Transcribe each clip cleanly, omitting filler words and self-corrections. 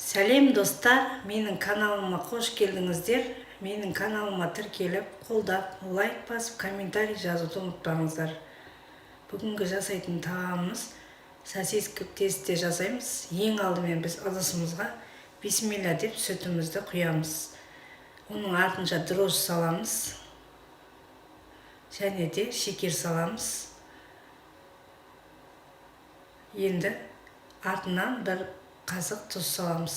Сәлем достар, менің каналыма қош келдіңіздер. Менің каналыма тіркеліп, қолдап, лайк басып, комментарий жазуды ұмытпаңыздар. Бүгінгі жасайтын тағамымыз сосиска тесте жасаймыз. Ең алдымен біз ыдысымызға бисмилля деп сүтімізді құямыз. Оның артынша дрожж саламыз. Және де шекер саламыз. Енді артынан бір қасық тұз саламыз.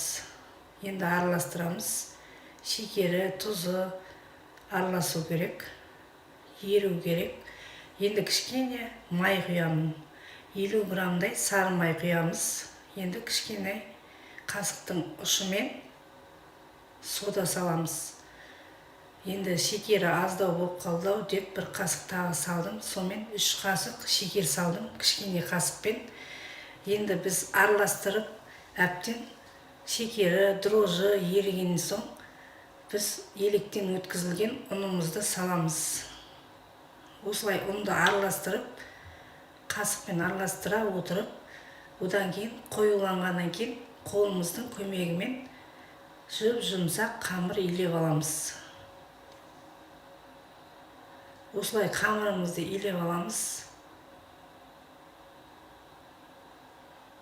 Енді араластырамыз. Шекері, тұзы араласу керек, еру керек. Енді кішкене май құямын. 50 грамдай сары май құямыз. Енді кішкене қасықтың ұшымен сода саламыз. Енді шекері аздау болып қалды деп бір қасық тағы салдым. Сонымен 3 қасық шекер салдым кішкене қасықпен. Енді біз араластырып әптен шекері, дрожжы ерігеннен соң біз електен өткізілген ұнымызды саламыз. Осылай ұнды араластырып, қасықпен араластыра отырып, одан кейін қоюланғаннан кейін қолымыздың көмегімен жұмсақ қамыр илеп аламыз. Осылай қамырымызды илеп аламыз.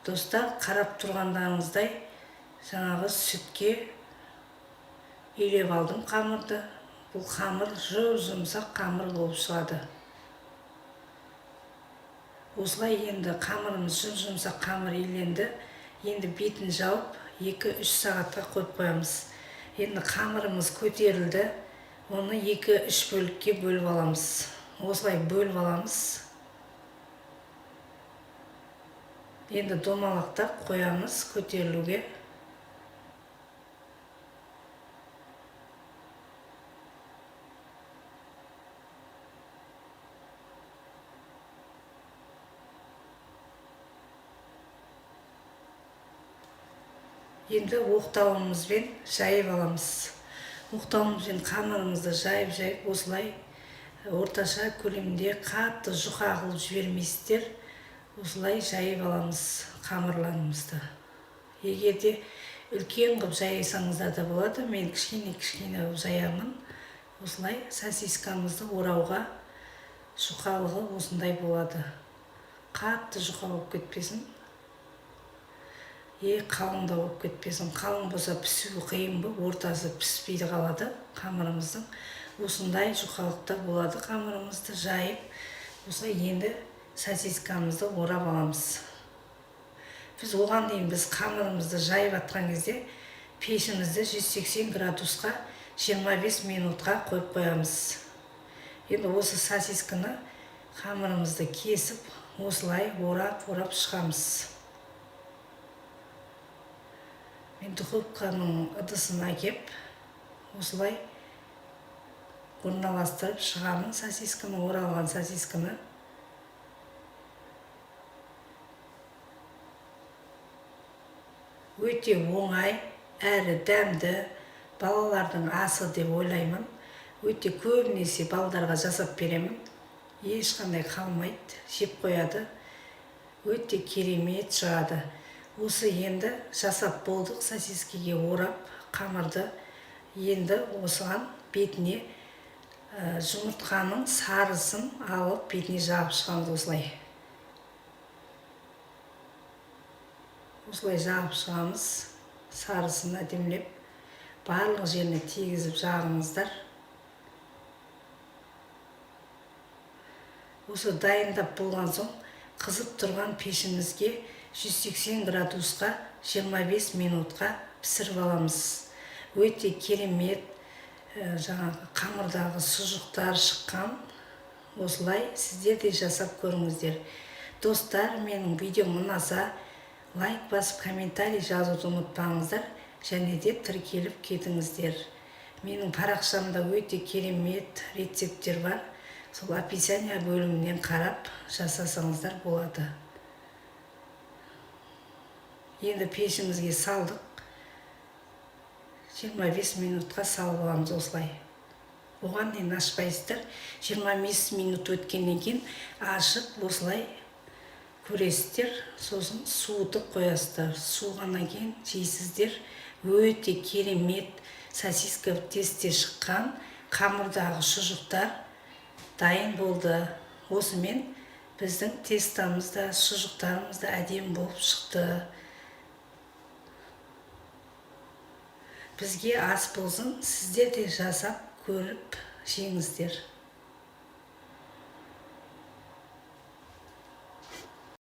Достар, қарап тұрғандарыңыздай жаңағы сүтке илеп алдым қамырды. Бұл қамыр жұмсақ қамыр болып шығады. Осылай енді қамырымыз жұмсақ қамыр иленді. Енді бетін жауып 2-3 сағатқа қойып қоямыз. Енді қамырымыз көтерілді. Оны 2-3 бөлікке бөліп аламыз. Осылай бөліп аламыз. Енді домалақтап қоямыз көтерілуге. Енді оқтауымызбен жайып аламыз. Оқтауымызбен қамырымызды жайып осылай орташа көлемде қатты жұқа қылып жібермейсіздер. Осылай жайып аламыз қамырларымызды. Егер де үлкен қылып жайсаңыздар да болады. Мен кішкене жаямын. Осылай сосискамызды орауға жұқалығы осындай болады. Қатты жұқа болып кетпесін. Қалың да болып кетпесін. Қалың болса пісуі қиын болып, ортасы піспейді қалады қамырымыздың. Осындай жұқалықта болады қамырымызды жайып. Осылай енді сосискамызды орап аламыз. Біз оған дейін біз қамырымызды жайып атқан кезде пешімізді 180 градусқа 25 минутқа қойып қоямыз. Енді осы сосисканы қамырымызды кесіп, осылай орап шығамыз. Мен духовканың ыдысын әкеп, осылай орналастырып шығамын сосисканы, оралған сосисканы. Өте оңай, әрі дәмді, балалардың асы деп ойлаймын. Өте көбінесе балдарға жасап беремін. Ешқандай қалмайды, жеп қояды. Өте керемет шығады. Осы енді жасап болдық, сосискеге орап қамырды. Енді осыған бетіне жұмыртқаның сарысын алып бетіне жағып шығамыз осылай. Осылай жағып шығамыз, сарысын әдемілеп, барлық жеріне тигізіп жағыңыздар. Осы дайындап болған соң, қызып тұрған пешімізге 180 градусқа 25 минутқа пісіріп аламыз. Өте керемет, жаңағы қамырдағы сұжықтар шыққан. Осылай сіздер де жасап көріңіздер. Достар, менің видеом ұнаса, лайк басып, комментарий жазуды ұмытпаңыздар, және де тіркеліп кетіңіздер. Менің парақшамда өте керемет рецепттер бар. Сол описание бөлімінен қарап жасасаңыздар болады. Енді пешімізге салдық. 25 минутқа салып аламыз осылай. Оған дейін ашпайсыздар. 25 минут өткеннен кейін ашып осылай көресіздер, сосын суытып қоясыздар. Суығаннан кейін жейсіздер. Өте керемет сосиска тесте шыққан, қамырдағы шұжықтар дайын болды. Осымен біздің тестамыз да, шұжықтарымыз да әдемі болып шықты. Бізге ас болсын, сіздер де жасап көріп жеңіздер.